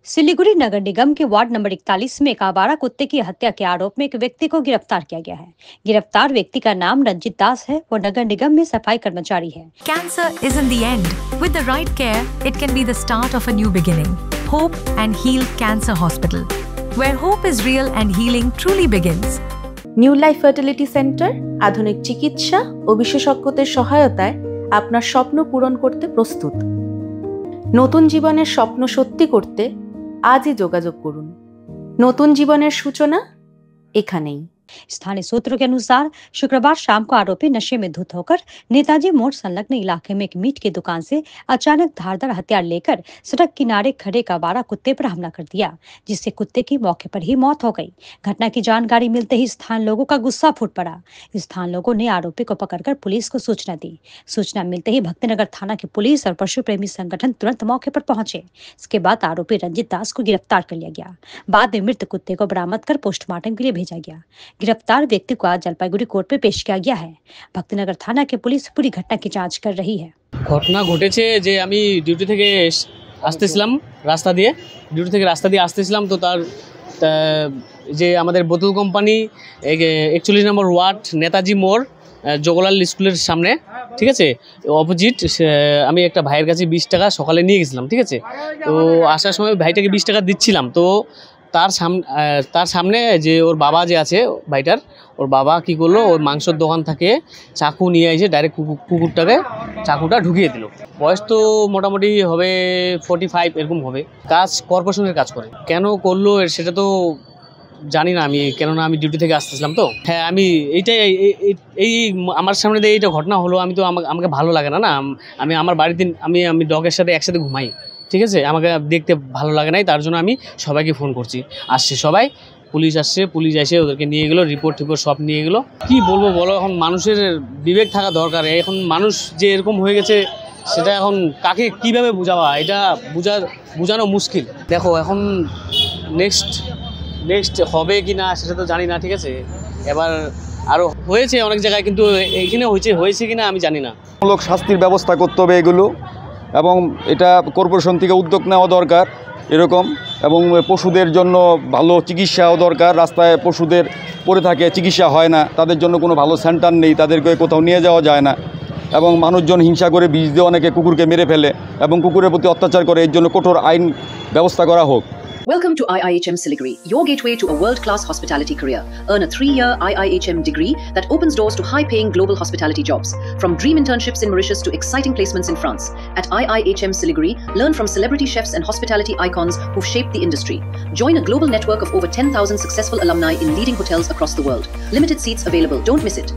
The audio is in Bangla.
सिलीगुड़ी नगर निगम के वार्ड नंबर 41 में एक आवारा कुत्ते की हत्या के आरोप में एक व्यक्ति को गिरफ्तार किया गया है। गिरफ्तार व्यक्ति का नाम रंजित दास है। वो नगर निगम में सफाई कर्मचारी है। Cancer isn't the end. With the right care, it can be the start of a new beginning. Hope and Heal Cancer Hospital, where hope is real and healing truly begins. New life fertility centre আধুনিক চিকিৎসা ও বিশেষজ্ঞদের সহায়তায় আপনার স্বপ্ন পূরণ করতে প্রস্তুত। নতুন জীবনের স্বপ্ন সত্যি করতে আজই যোগাযোগ করুন। নতুন জীবনের সূচনা এখানেই। स्थानीय सूत्रों के अनुसार शुक्रवार शाम को आरोपी नशे में धुत होकर नेताजी मोड़ संलग्न इलाके में एक मीट की दुकान से अचानक धारदार हथियार लेकर सड़क किनारे खड़े एक आवारा कुत्ते पर हमला कर दिया, जिससे कुत्ते की मौके पर ही मौत हो गई। घटना की जानकारी मिलते ही स्थानीय लोगों का गुस्सा फूट पड़ा। स्थानीय लोगों ने आरोपी को पकड़कर पुलिस को सूचना दी। सूचना मिलते ही भक्तिनगर थाना की पुलिस और पशु प्रेमी संगठन तुरंत मौके पर पहुंचे। इसके बाद आरोपी रंजित दास को गिरफ्तार कर लिया गया। बाद में मृत कुत्ते को बरामद कर पोस्टमार्टम के लिए भेजा गया। गिरफ्तार व्यक्ति को आज जलपाईगुड़ी कोर्ट में पेश किया गया है। भक्तिनगर थाना के पुलिस पूरी घटना की जांच कर रही है। ঘটনা ঘটেছে যে আমি ডিউটি থেকে আসতেছিলাম রাস্তা দিয়ে আসতেছিলাম তো তার যে আমাদের বোতল কোম্পানি 41 নম্বর ওয়ার্ড নেতাজি মোড় জগলাল স্কুলের সামনে, ঠিক আছে, অপোজিট আমি একটা ভাইয়ের কাছে 20 টাকা সকালে নিয়ে গেছিলাম, ঠিক আছে। তো আসার সময় ভাইটাকে 20 টাকা দিচ্ছিলাম। তো তার সামনে যে ওর বাবা যে আছে ভাইটার, ওর বাবা কি করলো, ওর মাংসের দোকান থেকে চাকু নিয়ে এসে ডাইরেক্ট কুকুরটাকে চাকুটা ঢুকিয়ে দিল। বয়স তো মোটামুটি হবে 45 এরকম হবে। কাজ কর্পোরেশনের কাজ করে। কেন করলো সেটা তো জানি না আমি, কেননা আমি ডিউটি থেকে আসতেছিলাম। তো হ্যাঁ, আমি এই আমার সামনে দিয়ে এইটা ঘটনা হলো। আমি তো আমাকে ভালো লাগে না। আমি আমার বাড়িতে আমি ডগের সাথে একসাথে ঘুমাই, ঠিক আছে। আমাকে দেখতে ভালো লাগে নাই, তার জন্য আমি সবাইকে ফোন করছি। আসছে সবাই, পুলিশ আসছে, পুলিশ এসে ওদেরকে নিয়ে গেলো, রিপোর্ট সব নিয়ে গেলো। কি বলবো বলো, এখন মানুষের বিবেক থাকা দরকার। এখন মানুষ যে এরকম হয়ে গেছে সেটা এখন কাকে কিভাবে বোঝাবা, এটা বোঝানো মুশকিল। দেখো এখন নেক্সট হবে কি না সেটা তো জানি না, ঠিক আছে। এবার আরও হয়েছে অনেক জায়গায়, কিন্তু এইখানে হয়েছে কি না আমি জানি না। মূলক শাস্তির ব্যবস্থা করতে হবে এগুলো, এবং এটা কর্পোরেশন থেকে উদ্যোগ নেওয়া দরকার এরকম। এবং পশুদের জন্য ভালো চিকিৎসাও দরকার। রাস্তায় পশুদের পড়ে থাকে, চিকিৎসা হয় না, তাদের জন্য কোনো ভালো সেন্টার নেই, তাদেরকে কোথাও নিয়ে যাওয়া যায় না। এবং মানুষজন হিংসা করে বিষ দিয়ে অনেকে কুকুরকে মেরে ফেলে এবং কুকুরের প্রতি অত্যাচার করে। এর জন্য কঠোর আইন ব্যবস্থা করা হোক। Welcome to IIHM Siliguri, your gateway to a world-class hospitality career. Earn a 3-year IIHM degree that opens doors to high-paying global hospitality jobs. From dream internships in Mauritius to exciting placements in France. At IIHM Siliguri, learn from celebrity chefs and hospitality icons who've shaped the industry. Join a global network of over 10,000 successful alumni in leading hotels across the world. Limited seats available. Don't miss it.